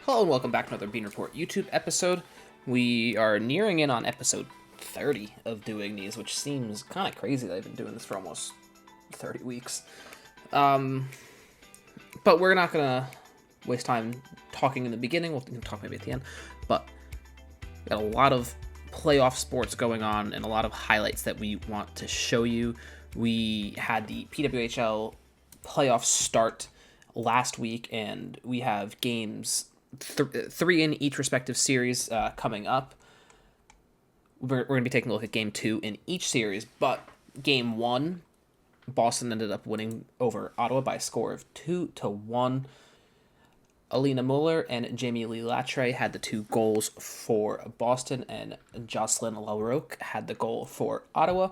Hello and welcome back to another Bean Report YouTube episode. We are nearing in on episode 30 of doing these, which seems kind of crazy that I've been doing this for almost 30 weeks. But we're not going to waste time talking in the beginning. We'll talk maybe at the end. But we got a lot of playoff sports going on and a lot of highlights that we want to show you. We had the PWHL playoff start last week, and we have games three in each respective series coming up. We're going to be taking a look at game 2 in each series, but game 1, Boston ended up winning over Ottawa by a score of 2-1. Alina Muller and Jamie Lee Latre had the 2 goals for Boston, and Jocelyn LaRocque had the goal for Ottawa.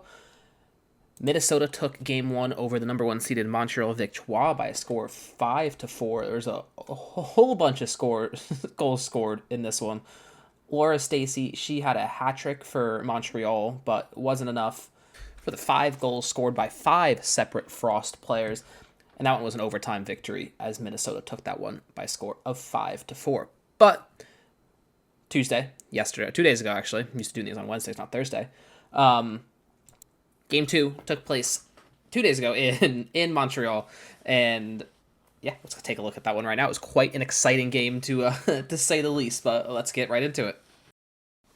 Minnesota took game 1 over the number 1 seeded Montreal Victoires by a score of 5-4. There's a whole bunch of goals scored in this one. Laura Stacey, she had a hat trick for Montreal, but wasn't enough for the 5 goals scored by 5 separate Frost players. And that one was an overtime victory, as Minnesota took that one by a score of 5-4. But yesterday, 2 days ago actually, I'm used to doing these on Wednesdays, not Thursday. Game 2 took place 2 days ago in Montreal, and yeah, let's take a look at that one right now. It was quite an exciting game to say the least, but let's get right into it.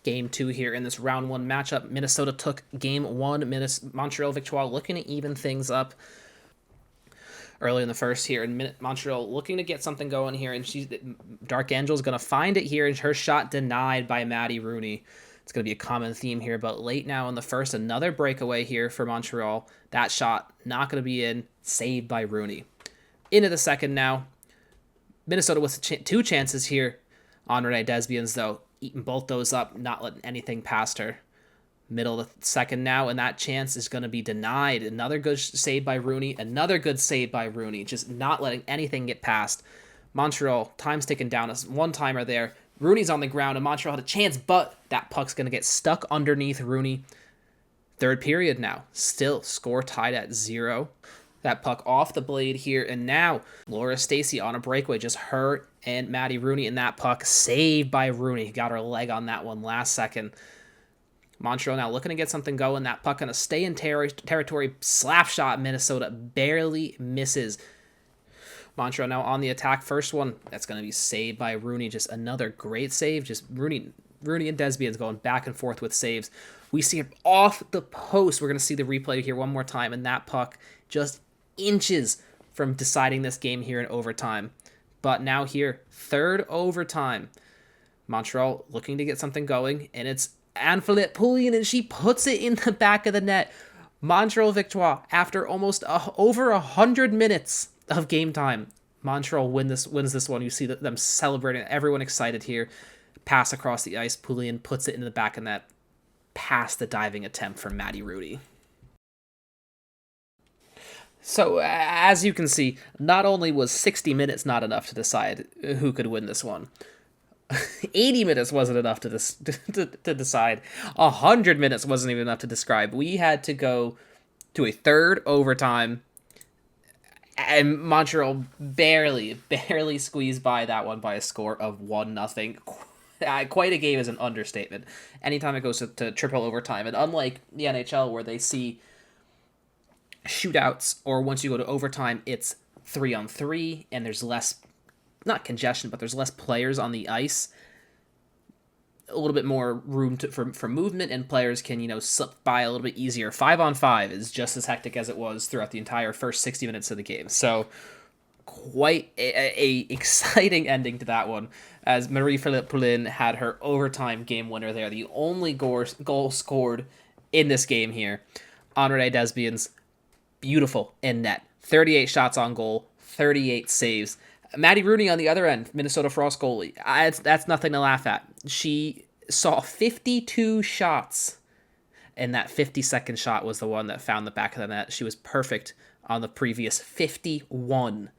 Game 2 here in this round 1 matchup. Minnesota took game 1. Montreal Victoires looking to even things up early in the first here, and Montreal looking to get something going here, and Dark Angel's going to find it here, and her shot denied by Maddie Rooney. It's going to be a common theme here, but late now in the first, another breakaway here for Montreal. That shot not going to be in, saved by Rooney. Into the second now. Minnesota with 2 chances here on Renee Desbiens, though, eating both those up, not letting anything past her. Middle of the second now, and that chance is going to be denied. Another good save by Rooney, just not letting anything get past. Montreal, time's ticking down, a one-timer there. Rooney's on the ground, and Montreal had a chance, but that puck's going to get stuck underneath Rooney. Third period now. Still score tied at 0. That puck off the blade here, and now Laura Stacey on a breakaway. Just her and Maddie Rooney, and that puck saved by Rooney. Got her leg on that one last second. Montreal now looking to get something going. That puck going to stay in territory. Slap shot, Minnesota barely misses. Montreal now on the attack. First one, that's going to be saved by Rooney. Just another great save. Just Rooney and Desbiens going back and forth with saves. We see it off the post. We're going to see the replay here one more time, and that puck just inches from deciding this game here in overtime. But now here, third overtime. Montreal looking to get something going, and it's Anne-Philip Poulin, and she puts it in the back of the net. Montreal Victoires, after almost over 100 minutes of game time, Montreal wins this one. You see them celebrating, everyone excited here. Pass across the ice, Poulin puts it into the back of net, past the diving attempt from Maddie Rooney. So, as you can see, not only was 60 minutes not enough to decide who could win this one, 80 minutes wasn't enough to decide. 100 minutes wasn't even enough to describe. We had to go to a third overtime, and Montreal barely squeezed by that one by a score of 1-0. Quite a game is an understatement. Anytime it goes to triple overtime, and unlike the NHL where they see shootouts, or once you go to overtime, it's 3-on-3, and there's less, not congestion, but there's less players on the ice. A little bit more room for movement, and players can, slip by a little bit easier. 5-on-5 is just as hectic as it was throughout the entire first 60 minutes of the game. So quite a exciting ending to that one, as Marie-Philip Poulin had her overtime game winner there. The only goal scored in this game here. Renee Desbiens, beautiful in net. 38 shots on goal, 38 saves. Maddie Rooney on the other end, Minnesota Frost goalie. That's nothing to laugh at. She saw 52 shots, and that 52nd shot was the one that found the back of the net. She was perfect on the previous 51.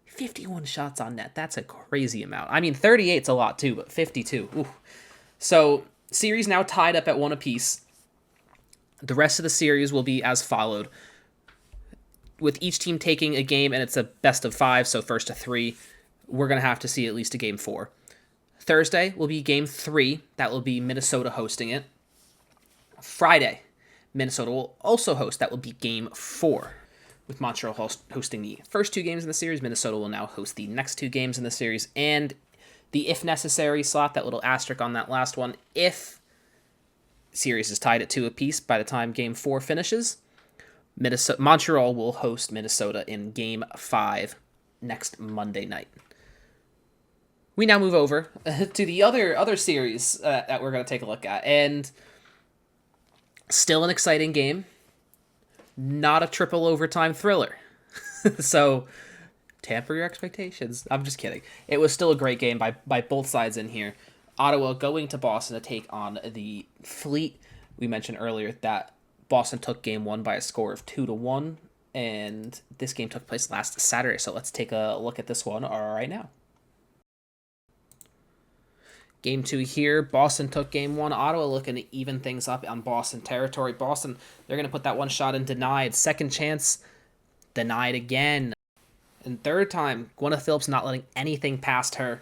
51 shots on net. That's a crazy amount. I mean, 38's a lot too, but 52. Ooh. So, series now tied up at 1 apiece. The rest of the series will be as followed, with each team taking a game, and it's a best of 5, so first to 3. We're going to have to see at least a game 4. Thursday will be game 3. That will be Minnesota hosting it. Friday, Minnesota will also host. That will be game 4, with Montreal hosting the first 2 games in the series. Minnesota will now host the next 2 games in the series. And the if necessary slot, that little asterisk on that last one, if series is tied at 2 apiece by the time game 4 finishes, Montreal will host Minnesota in game 5 next Monday night. We now move over to the other series that we're going to take a look at. And still an exciting game. Not a triple overtime thriller. So temper your expectations. I'm just kidding. It was still a great game by both sides in here. Ottawa going to Boston to take on the Fleet. We mentioned earlier that Boston took game 1 by a score of 2-1, and this game took place last Saturday. So let's take a look at this one right now. Game 2 here, Boston took game 1. Ottawa looking to even things up on Boston territory. Boston, they're going to put that one shot in, denied. Second chance, denied again. And third time, Gwyneth Phillips not letting anything past her.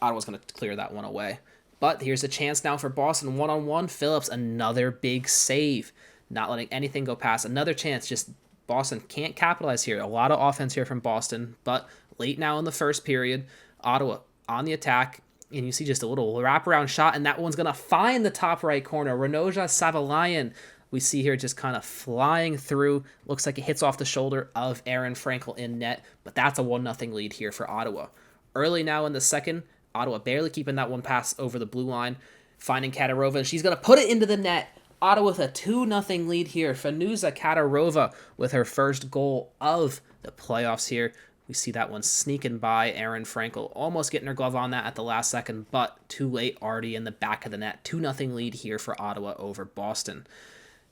Ottawa's going to clear that one away. But here's a chance now for Boston. One-on-one, Phillips, another big save. Not letting anything go past. Another chance, just Boston can't capitalize here. A lot of offense here from Boston. But late now in the first period, Ottawa on the attack. And you see just a little wraparound shot, and that one's going to find the top right corner. Renoja Savalayan, we see here just kind of flying through. Looks like it hits off the shoulder of Aaron Frankel in net, but that's a 1-0 lead here for Ottawa. Early now in the second, Ottawa barely keeping that one pass over the blue line, finding Katarova, and she's going to put it into the net. Ottawa with a 2-0 lead here. Fanuza Katarova with her first goal of the playoffs here. We see that one sneaking by Aaron Frankel, almost getting her glove on that at the last second, but too late, already in the back of the net. 2-0 lead here for Ottawa over Boston.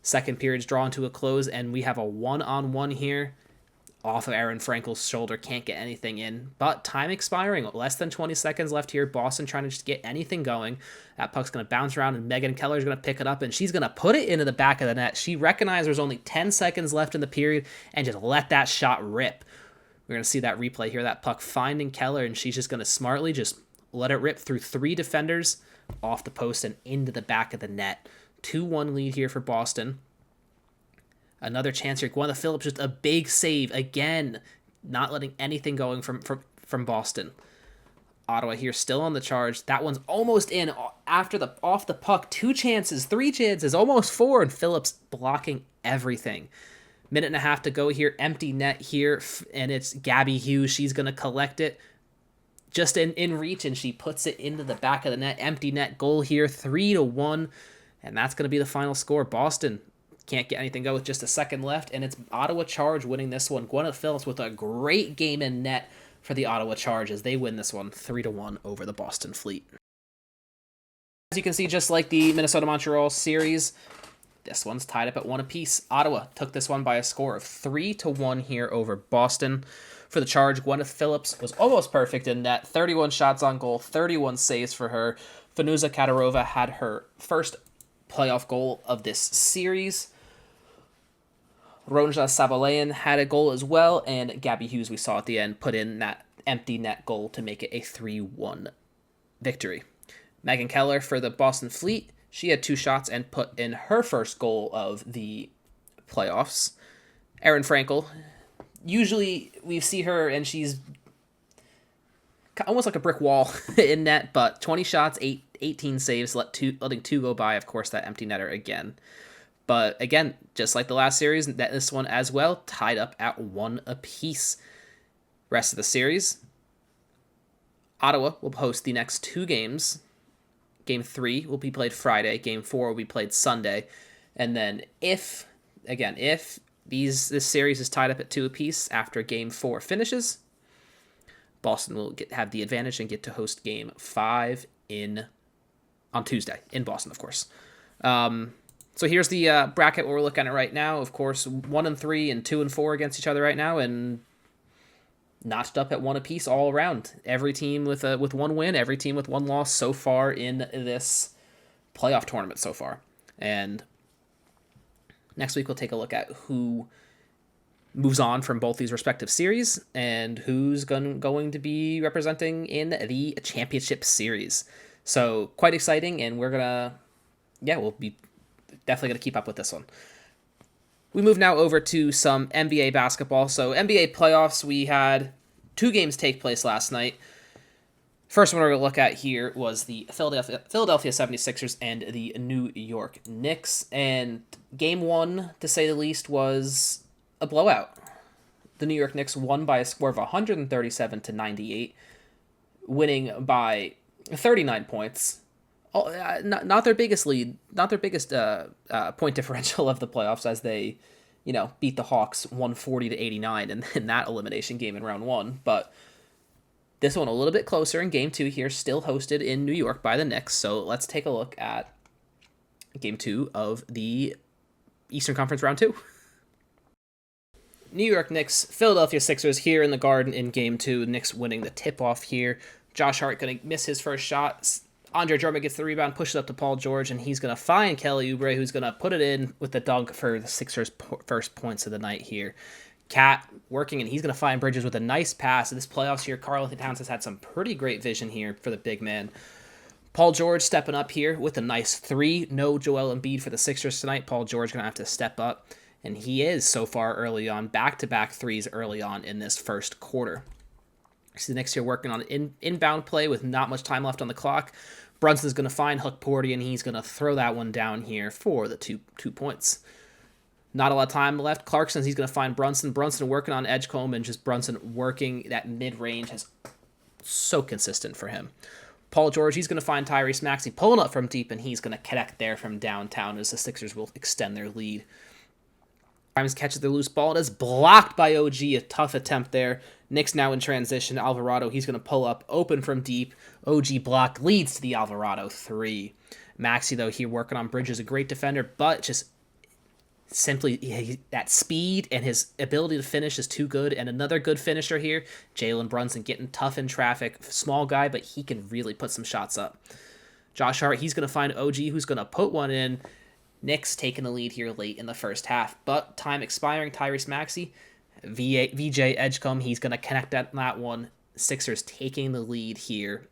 Second period's drawn to a close, and we have a 1-on-1 here. Off of Aaron Frankel's shoulder, can't get anything in, but time expiring. Less than 20 seconds left here. Boston trying to just get anything going. That puck's going to bounce around, and Megan Keller's going to pick it up, and she's going to put it into the back of the net. She recognized there's only 10 seconds left in the period and just let that shot rip. We're going to see that replay here, that puck finding Keller, and she's just going to smartly just let it rip through 3 defenders, off the post, and into the back of the net. 2-1 lead here for Boston. Another chance here. Gwyneth Phillips, just a big save again, not letting anything going from Boston. Ottawa here still on the charge. That one's almost in after off the puck. 2 chances, 3 chances, almost 4, and Phillips blocking everything. Minute and a half to go here. Empty net here, and it's Gabby Hughes. She's going to collect it just in reach, and she puts it into the back of the net. Empty net goal here, 3-1, and that's going to be the final score. Boston can't get anything go with just a second left, and it's Ottawa Charge winning this one. Gwyneth Phillips with a great game in net for the Ottawa Charge as they win this one 3-1 over the Boston Fleet. As you can see, just like the Minnesota-Montreal series, this one's tied up at 1 apiece. Ottawa took this one by a score of 3-1 here over Boston. For the Charge, Gwyneth Phillips was almost perfect in net. 31 shots on goal, 31 saves for her. Fanuza Katarova had her first playoff goal of this series. Ronja Savalayan had a goal as well, and Gabby Hughes, we saw at the end, put in that empty net goal to make it a 3-1 victory. Megan Keller for the Boston Fleet, she had 2 shots and put in her first goal of the playoffs. Aaron Frankel, usually we see her and she's almost like a brick wall in net, but 20 shots, 18 saves, letting 2 go by, of course, that empty netter again. But again, just like the last series, this one as well, tied up at 1 apiece. Rest of the series, Ottawa will host the next 2 games. Game 3 will be played Friday. Game 4 will be played Sunday. And then if this series is tied up at 2 apiece after Game 4 finishes, Boston will have the advantage and get to host Game 5 on Tuesday in Boston, of course. So here's the bracket we're looking at right now. Of course, 1-3 and 2-4 against each other right now, and notched up at 1 apiece all around. Every team with 1 win, every team with 1 loss so far in this playoff tournament so far. And next week we'll take a look at who moves on from both these respective series, and who's going to be representing in the championship series. So quite exciting, and we'll be definitely going to keep up with this one. We move now over to some NBA basketball. So NBA playoffs, we had 2 games take place last night. First one we're going to look at here was the Philadelphia 76ers and the New York Knicks. And game 1, to say the least, was a blowout. The New York Knicks won by a score of 137-98, winning by 39 points. Not their biggest lead, not their biggest point differential of the playoffs, as they, beat the Hawks 140-89 in that elimination game in round 1. But this one a little bit closer in game 2 here, still hosted in New York by the Knicks. So let's take a look at game 2 of the Eastern Conference round 2. New York Knicks, Philadelphia Sixers here in the Garden in game 2. Knicks winning the tip-off here. Josh Hart going to miss his first shot. Andre Drummond gets the rebound, pushes up to Paul George, and he's going to find Kelly Oubre, who's going to put it in with the dunk for the Sixers' first points of the night here. Cat working, and he's going to find Bridges with a nice pass. In this playoffs here, Karl-Anthony Towns has had some pretty great vision here for the big man. Paul George stepping up here with a nice 3. No Joel Embiid for the Sixers tonight. Paul George going to have to step up, and he is so far early on, back-to-back 3s early on in this first quarter. See the Knicks here working on inbound play with not much time left on the clock. Brunson's going to find Hook Porty, and he's going to throw that one down here for the two points. Not a lot of time left. Clarkson, he's going to find Brunson. Brunson working on Edgecombe, and just Brunson working that mid-range is so consistent for him. Paul George, he's going to find Tyrese Maxey pulling up from deep, and he's going to connect there from downtown as the Sixers will extend their lead. Grimes catches the loose ball. It is blocked by OG. A tough attempt there. Knicks now in transition. Alvarado, he's going to pull up, open from deep. OG block leads to the Alvarado 3. Maxey, though, here working on Bridges, a great defender, but just simply that speed and his ability to finish is too good. And another good finisher here, Jalen Brunson, getting tough in traffic. Small guy, but he can really put some shots up. Josh Hart, he's going to find OG, who's going to put one in. Knicks taking the lead here late in the first half, but time expiring. Tyrese Maxey, VJ Edgecombe, he's going to connect that one. Sixers taking the lead here.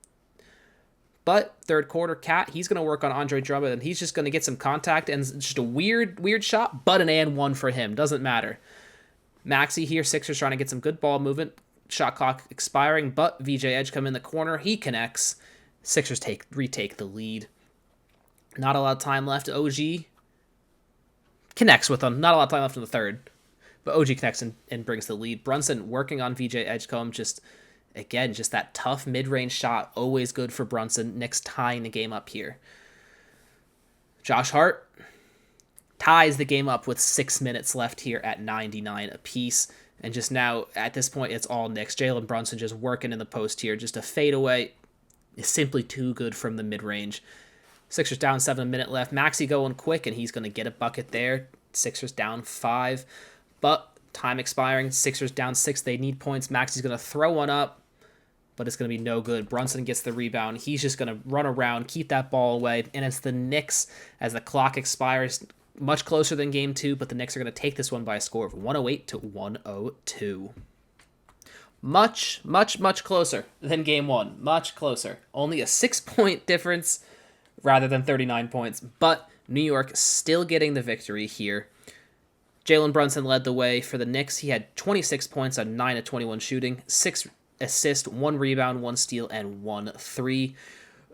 But third quarter, Cat, he's going to work on Andre Drummond, and he's just going to get some contact, and just a weird shot, but an and one for him. Doesn't matter. Maxey here, Sixers trying to get some good ball movement. Shot clock expiring, but VJ Edgecombe in the corner. He connects. Sixers retake the lead. Not a lot of time left. OG connects with them. Not a lot of time left in the third, but OG connects and brings the lead. Brunson working on VJ Edgecombe, just that tough mid-range shot, always good for Brunson. Knicks tying the game up here. Josh Hart ties the game up with 6 minutes left here at 99 apiece, and just now at this point it's all Knicks. Jalen Brunson just working in the post here, just a fadeaway is simply too good from the mid-range. Sixers down 7 minutes left. Maxey going quick, and he's going to get a bucket there. Sixers down 5. But time expiring. Sixers down 6. They need points. Maxey's going to throw one up, but it's going to be no good. Brunson gets the rebound. He's just going to run around, keep that ball away. And it's the Knicks as the clock expires. Much closer than game 2, but the Knicks are going to take this one by a score of 108-102. Much closer than game 1. Much closer. Only a 6-point difference rather than 39 points, but New York still getting the victory here. Jalen Brunson led the way for the Knicks. He had 26 points on 9 of 21 shooting, 6 assists, 1 rebound, 1 steal, and 1 3.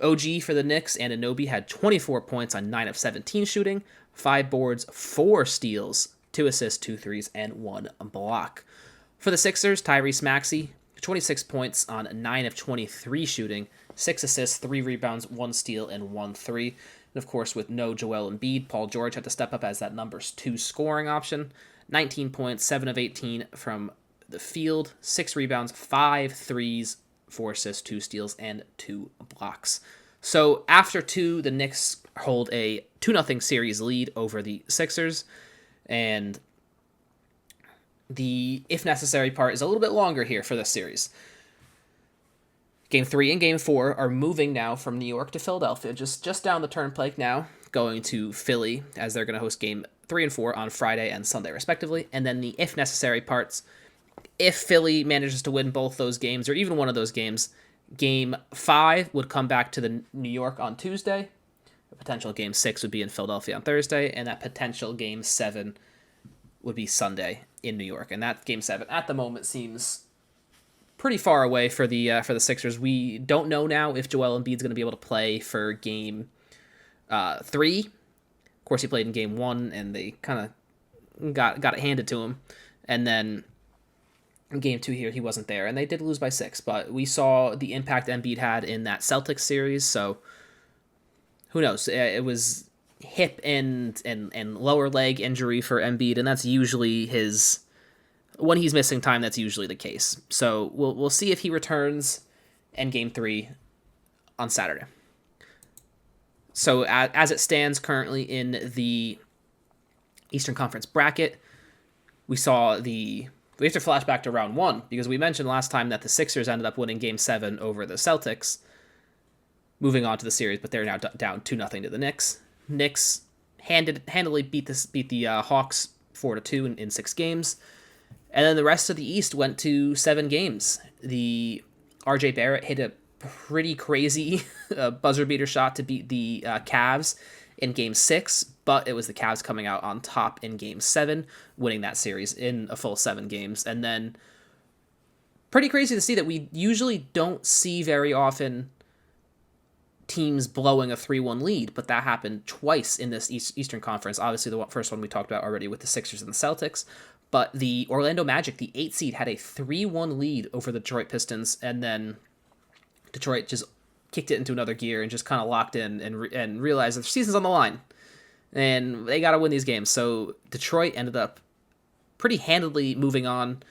OG for the Knicks, Anunoby, had 24 points on 9 of 17 shooting, 5 boards, 4 steals, 2 assists, 2 threes, and 1 block. For the Sixers, Tyrese Maxey, 26 points on 9 of 23 shooting, 6 assists, 3 rebounds, 1 steal, and 1 3. And of course, with no Joel Embiid, Paul George had to step up as that number's 2 scoring option. 19 points, 7 of 18 from the field, 6 rebounds, 5 threes, 4 assists, 2 steals, and 2 blocks. So after 2, the Knicks hold a 2-0 series lead over the Sixers, and the if necessary part is a little bit longer here for this series. Game 3 and Game 4 are moving now from New York to Philadelphia, just down the turnpike now. going to Philly, as they're going to host game 3 and 4 on Friday and Sunday, respectively. And then the if necessary parts, if Philly manages to win both those games, or even one of those games, game 5 would come back to the New York on Tuesday. A potential game 6 would be in Philadelphia on Thursday, and that potential game 7 would be Sunday in New York. And that game 7 at the moment seems pretty far away for the Sixers. We don't know now if Joel Embiid's going to be able to play for game 3. Of course, he played in game 1, and they kind of got it handed to him. And then in game 2 here, he wasn't there, and they did lose by 6. But we saw the impact Embiid had in that Celtics series, so who knows? It was hip and lower leg injury for Embiid, and that's usually his. When he's missing time, that's usually the case. So we'll see if he returns in game 3 on Saturday. So as it stands currently in the Eastern Conference bracket, we have to flash back to round 1, because we mentioned last time that the Sixers ended up winning game 7 over the Celtics, moving on to the series, but they're now down 2-0 to the Knicks. Knicks handily beat the Hawks 4-2 in 6 games. And then the rest of the East went to 7 games. The R.J. Barrett hit a pretty crazy buzzer beater shot to beat the Cavs in game 6, but it was the Cavs coming out on top in game 7, winning that series in a full 7 games. And then pretty crazy to see that we usually don't see very often teams blowing a 3-1 lead, but that happened twice in this Eastern Conference. Obviously, the first one we talked about already with the Sixers and the Celtics. But the Orlando Magic, the 8 seed, had a 3-1 lead over the Detroit Pistons, and then Detroit just kicked it into another gear and just kind of locked in and realized that the season's on the line, and they got to win these games. So Detroit ended up pretty handily moving on.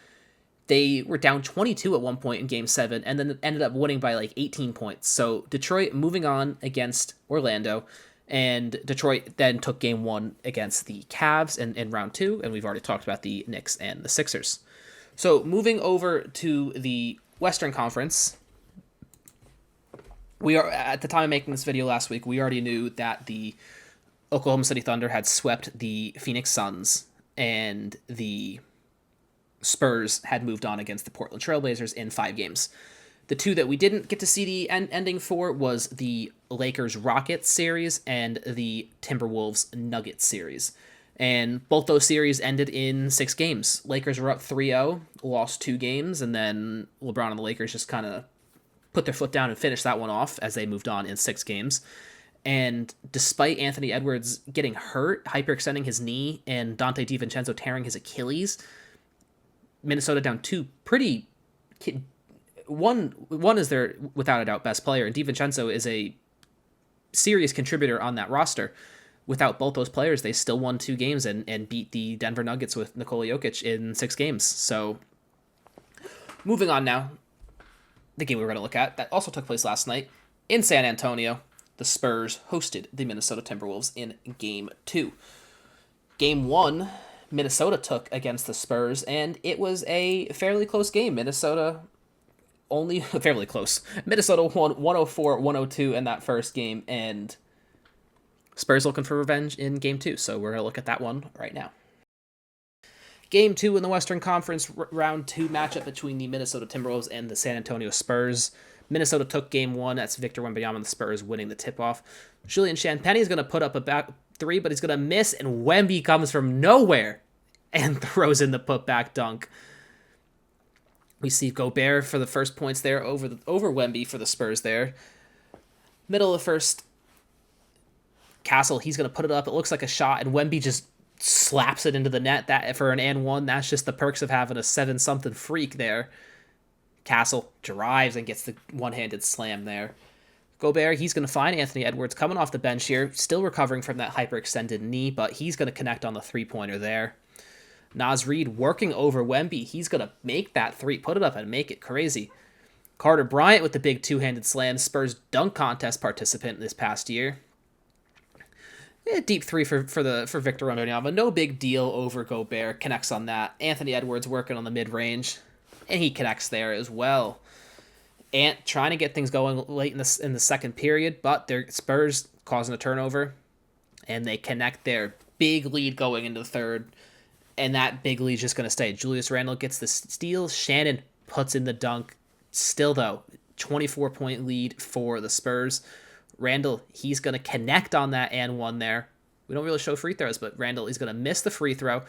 They were down 22 at one point in game 7, and then ended up winning by like 18 points. So Detroit moving on against Orlando. And Detroit then took game 1 against the Cavs in round 2, and we've already talked about the Knicks and the Sixers. So moving over to the Western Conference, we are at the time of making this video last week, we already knew that the Oklahoma City Thunder had swept the Phoenix Suns, and the Spurs had moved on against the Portland Trailblazers in 5 games. The 2 that we didn't get to see the ending for was the Lakers-Rockets series and the Timberwolves-Nuggets series. And both those series ended in 6 games. Lakers were up 3-0, lost 2 games, and then LeBron and the Lakers just kind of put their foot down and finished that one off as they moved on in 6 games. And despite Anthony Edwards getting hurt, hyperextending his knee, and Dante DiVincenzo tearing his Achilles, Minnesota down 2 pretty... One is their, without a doubt, best player, and DiVincenzo is a serious contributor on that roster. Without both those players, they still won 2 games and beat the Denver Nuggets with Nikola Jokic in 6 games. So, moving on now, the game we were going to look at, that also took place last night in San Antonio. The Spurs hosted the Minnesota Timberwolves in Game 2. Game 1, Minnesota took against the Spurs, and it was a fairly close game. Minnesota won 104-102 in that first game, and Spurs looking for revenge in Game 2, so we're going to look at that one right now. Game 2 in the Western Conference, round 2 matchup between the Minnesota Timberwolves and the San Antonio Spurs. Minnesota took Game 1. That's Victor Wembanyama and the Spurs winning the tip-off. Julian Champagnie is going to put up a back 3, but he's going to miss, and Wemby comes from nowhere and throws in the put-back dunk. We see Gobert for the first points there over Wemby for the Spurs there. Middle of the first, Castle, he's going to put it up. It looks like a shot, and Wemby just slaps it into the net. That for an and one. That's just the perks of having a 7-something freak there. Castle drives and gets the one-handed slam there. Gobert, he's going to find Anthony Edwards coming off the bench here, still recovering from that hyperextended knee, but he's going to connect on the three-pointer there. Naz Reid working over Wemby. He's going to make that 3, put it up and make it crazy. Carter Bryant with the big two-handed slam, Spurs dunk contest participant this past year. Deep 3 for Victor Wembanyama. No big deal over Gobert. Connects on that. Anthony Edwards working on the mid-range, and he connects there as well. Ant trying to get things going late in the second period, but their Spurs causing a turnover. and they connect their big lead going into the third, and that big lead is just going to stay. Julius Randle gets the steal. Shannon puts in the dunk. Still, though, 24-point lead for the Spurs. Randle, he's going to connect on that and one there. We don't really show free throws, but Randle is going to miss the free throw.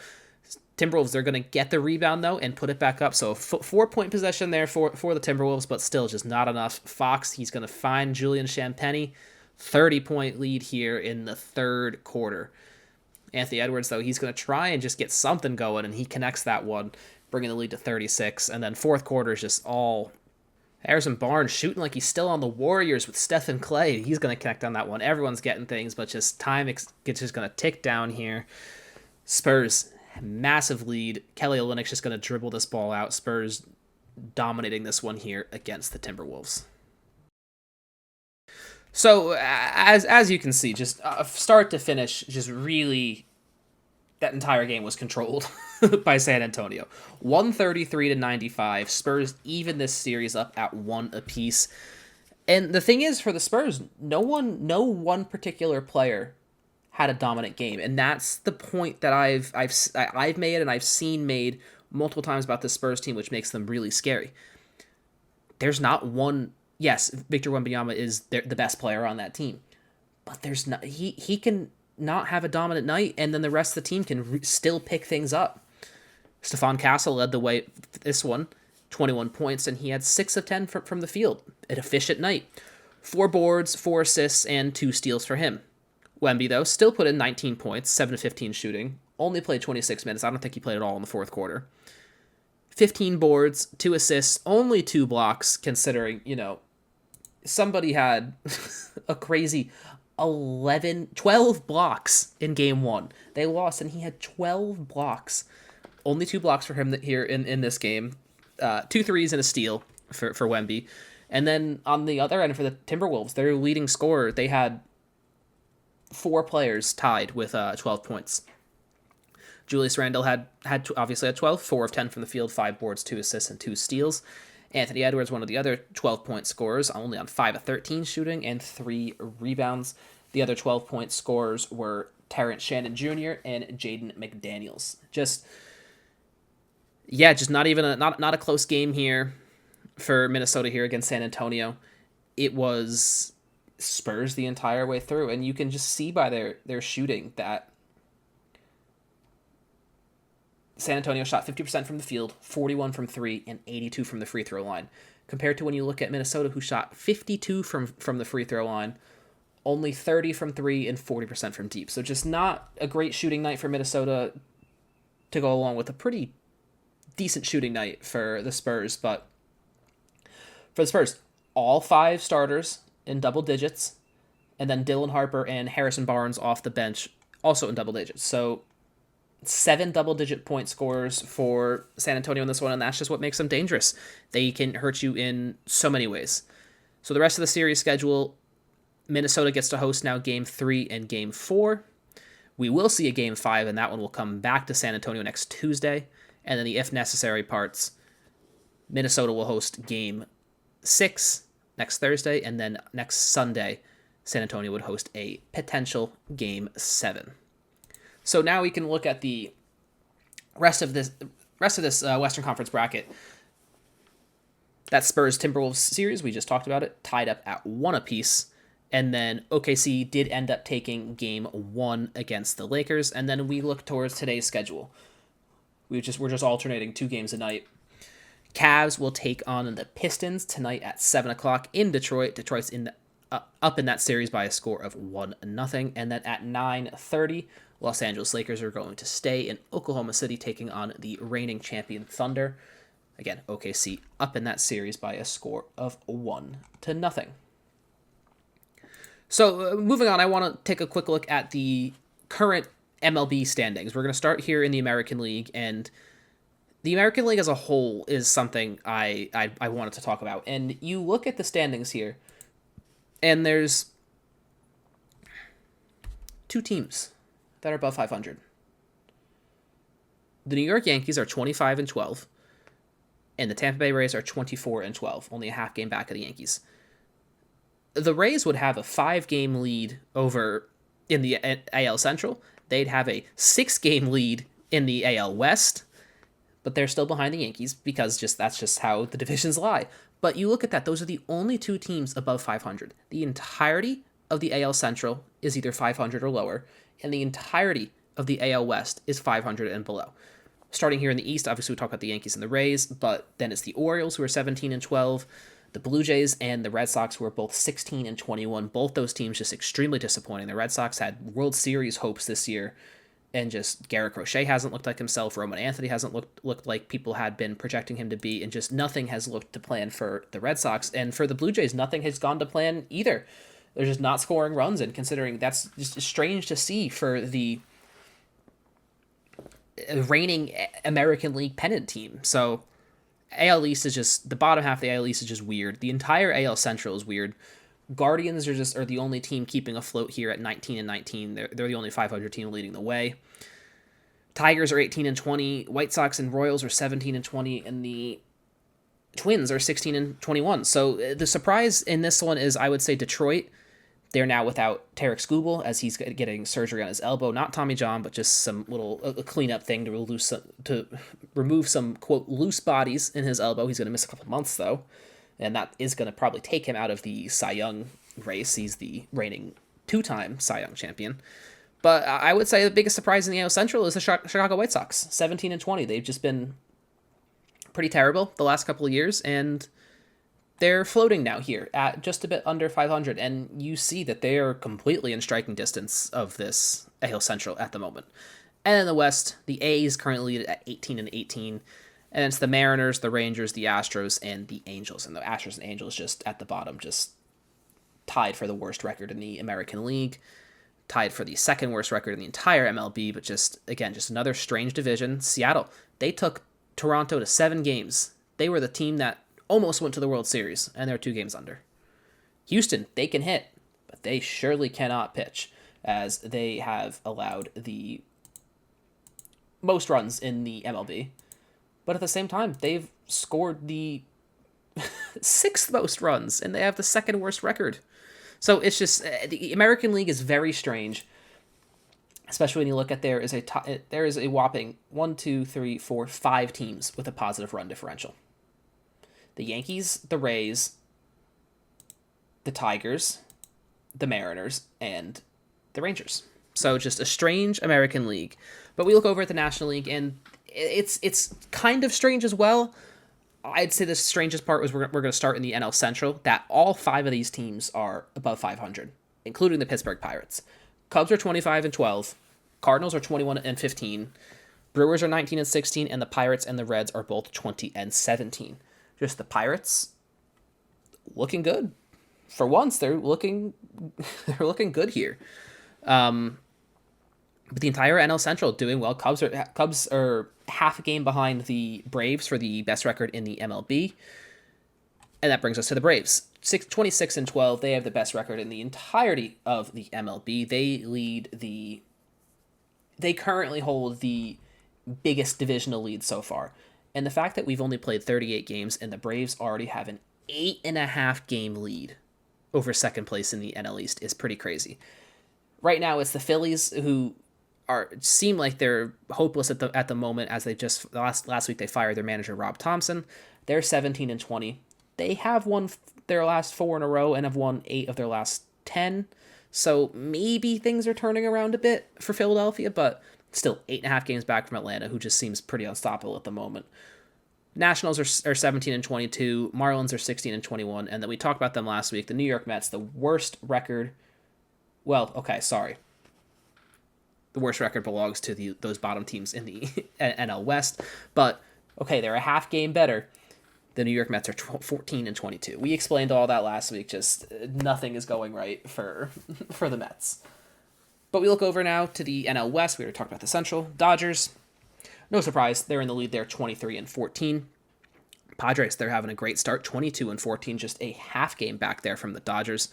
Timberwolves, they're going to get the rebound, though, and put it back up. So a 4-point possession there for the Timberwolves, but still just not enough. Fox, he's going to find Julian Champagnie. 30-point lead here in the third quarter. Anthony Edwards, though, he's going to try and just get something going, and he connects that one, bringing the lead to 36. And then fourth quarter is just all Harrison Barnes shooting like he's still on the Warriors with Stephen Clay. He's going to connect on that one. Everyone's getting things, but just time it's just going to tick down here. Spurs, massive lead. Kelly Olynyk's just going to dribble this ball out. Spurs dominating this one here against the Timberwolves. So, as you can see, just start to finish, just really, that entire game was controlled by San Antonio. 133-95. Spurs even this series up at 1 apiece. And the thing is, for the Spurs, no one particular player had a dominant game, and that's the point that I've made and I've seen made multiple times about the Spurs team, which makes them really scary. There's not one. Yes, Victor Wembanyama is the best player on that team, but there's not he can not have a dominant night, and then the rest of the team can still pick things up. Stephon Castle led the way this one, 21 points, and he had 6 of 10 from the field. An efficient night. 4 boards, 4 assists, and 2 steals for him. Wemby, though, still put in 19 points, 7 of 15 shooting. Only played 26 minutes. I don't think he played at all in the fourth quarter. 15 boards, 2 assists, only 2 blocks, considering, somebody had a crazy 12 blocks in game 1. They lost, and he had 12 blocks. Only 2 blocks for him here in this game. 2 threes and a steal for Wemby. And then on the other end for the Timberwolves, their leading scorer, they had 4 players tied with 12 points. Julius Randle had obviously had 12, 4 of 10 from the field, 5 boards, 2 assists, and 2 steals. Anthony Edwards, one of the other 12-point scorers, only on 5 of 13 shooting and 3 rebounds. The other 12-point scorers were Terrence Shannon Jr. and Jaden McDaniels. Just not even not a close game here for Minnesota here against San Antonio. It was Spurs the entire way through, and you can just see by their shooting that San Antonio shot 50% from the field, 41 from 3, and 82 from the free throw line. Compared to when you look at Minnesota, who shot 52 from the free throw line, only 30 from 3, and 40% from deep. So just not a great shooting night for Minnesota to go along with a pretty decent shooting night for the Spurs. But for the Spurs, all 5 starters in double digits, and then Dylan Harper and Harrison Barnes off the bench also in double digits. So 7 double-digit point scorers for San Antonio in this one, and that's just what makes them dangerous. They can hurt you in so many ways. So the rest of the series schedule, Minnesota gets to host now Game 3 and Game 4. We will see a Game 5, and that one will come back to San Antonio next Tuesday. And then the if necessary parts, Minnesota will host Game 6 next Thursday, and then next Sunday, San Antonio would host a potential Game 7. So now we can look at the rest of this Western Conference bracket. That Spurs Timberwolves series, we just talked about it, tied up at 1 apiece. And then OKC did end up taking Game 1 against the Lakers. And then we look towards today's schedule. We're just alternating 2 games a night. Cavs will take on the Pistons tonight at 7 o'clock in Detroit. Detroit's up in that series by a score of 1-0. And then at 9:30, Los Angeles Lakers are going to stay in Oklahoma City, taking on the reigning champion Thunder. Again, OKC up in that series by a score of 1-0. So moving on, I want to take a quick look at the current MLB standings. We're going to start here in the American League, and the American League as a whole is something I wanted to talk about. And you look at the standings here, and there's 2 teams that are above 500. The New York Yankees are 25-12, and the Tampa Bay Rays are 24-12, only a half game back of the Yankees. The Rays would have a 5-game lead over in the AL Central. They'd have a 6-game lead in the AL West, but they're still behind the Yankees because that's just how the divisions lie. But you look at that; those are the only 2 teams above 500. The entirety of the AL Central is either 500 or lower, and the entirety of the AL West is 500 and below. Starting here in the East, obviously we talk about the Yankees and the Rays, but then it's the Orioles who are 17 and 12, the Blue Jays and the Red Sox who are both 16 and 21. Both those teams just extremely disappointing. The Red Sox had World Series hopes this year, and just Garrett Crochet hasn't looked like himself. Roman Anthony hasn't looked like people had been projecting him to be, and just nothing has looked to plan for the Red Sox. And for the Blue Jays, nothing has gone to plan either. They're just not scoring runs, and considering that's just strange to see for the reigning American League pennant team. So AL East is just, the bottom half of the AL East is just weird. The entire AL Central is weird. Guardians are the only team keeping afloat here at 19 and 19. They're the only 500 team leading the way. Tigers are 18 and 20. White Sox and Royals are 17 and 20, and the Twins are 16 and 21. So the surprise in this one is, I would say, Detroit. They're now without Tarek Skubal as he's getting surgery on his elbow. Not Tommy John, but just some little a cleanup thing to remove some, quote, loose bodies in his elbow. He's going to miss a couple months, though. And that is going to probably take him out of the Cy Young race. He's the reigning 2-time Cy Young champion. But I would say the biggest surprise in the AL Central is the Chicago White Sox, 17 and 20. They've just been pretty terrible the last couple of years, and they're floating now here at just a bit under 500, and you see that they are completely in striking distance of this AL Central at the moment. And in the West, the A's currently lead at 18 and 18, and it's the Mariners, the Rangers, the Astros, and the Angels. And the Astros and Angels just at the bottom, just tied for the worst record in the American League, tied for the second worst record in the entire MLB, but just another strange division. Seattle, they took Toronto to 7 games. They were the team that almost went to the World Series, and they're 2 games under. Houston, they can hit, but they surely cannot pitch, as they have allowed the most runs in the MLB. But at the same time, they've scored the 6th most runs, and they have the 2nd worst record. So it's just, the American League is very strange, especially when you look at there is a whopping 5 teams with a positive run differential. The Yankees, the Rays, the Tigers, the Mariners, and the Rangers. So just a strange American League. But we look over at the National League, and it's kind of strange as well. I'd say the strangest part was we're going to start in the NL Central, that all 5 of these teams are above 500, including the Pittsburgh Pirates. Cubs are 25 and 12. Cardinals are 21 and 15. Brewers are 19 and 16, and the Pirates and the Reds are both 20 and 17. Just the Pirates looking good. For once, they're looking good here. But the entire NL Central doing well. Cubs are half a game behind the Braves for the best record in the MLB. And that brings us to the Braves. 26 and 12, they have the best record in the entirety of the MLB. They currently hold the biggest divisional lead so far. And the fact that we've only played 38 games and the Braves already have an 8.5 game lead over second place in the NL East is pretty crazy. Right now, it's the Phillies who seem like they're hopeless at the moment, as they just last week they fired their manager Rob Thompson. They're 17 and 20. They have won their last 4 in a row and have won 8 of their last 10. So maybe things are turning around a bit for Philadelphia, but still 8.5 games back from Atlanta, who just seems pretty unstoppable at the moment. Nationals are 17 and 22. Marlins are 16 and 21. And then we talked about them last week. The New York Mets, the worst record. Well, okay, sorry. The worst record belongs to those bottom teams in the NL West. But, okay, they're a half game better. The New York Mets are 14 and 22. We explained all that last week. Just nothing is going right for the Mets. But we look over now to the NL West. We already talked about the Central. Dodgers, no surprise, they're in the lead there, 23 and 14. Padres, they're having a great start, 22 and 14, just a half game back there from the Dodgers.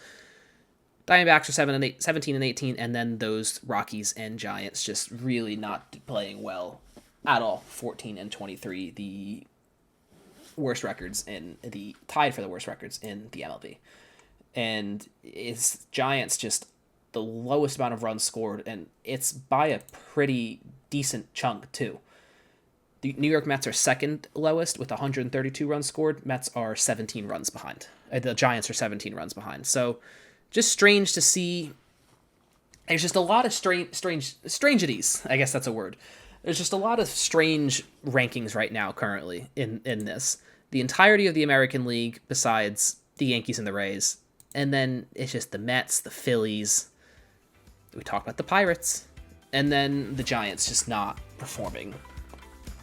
Diamondbacks are 17 and 18, and then those Rockies and Giants just really not playing well at all, 14 and 23, the worst records tied for the worst records in the MLB. And it's Giants just the lowest amount of runs scored, and it's by a pretty decent chunk, too. The New York Mets are second lowest with 132 runs scored. Mets are 17 runs behind. The Giants are 17 runs behind. So just strange to see. There's just a lot of strangities. I guess that's a word. There's just a lot of strange rankings right now currently in this. The entirety of the American League besides the Yankees and the Rays. And then it's just the Mets, the Phillies. We talked about the Pirates. And then the Giants just not performing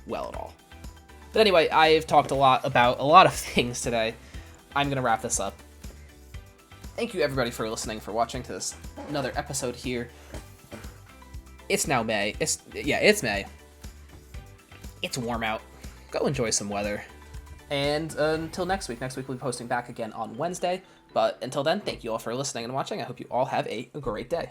well at all. But anyway, I've talked a lot about a lot of things today. I'm going to wrap this up. Thank you everybody for listening, for watching to this another episode here. It's now May. It's May. It's warm out. Go enjoy some weather. And until next week we'll be posting back again on Wednesday. But until then, thank you all for listening and watching. I hope you all have a great day.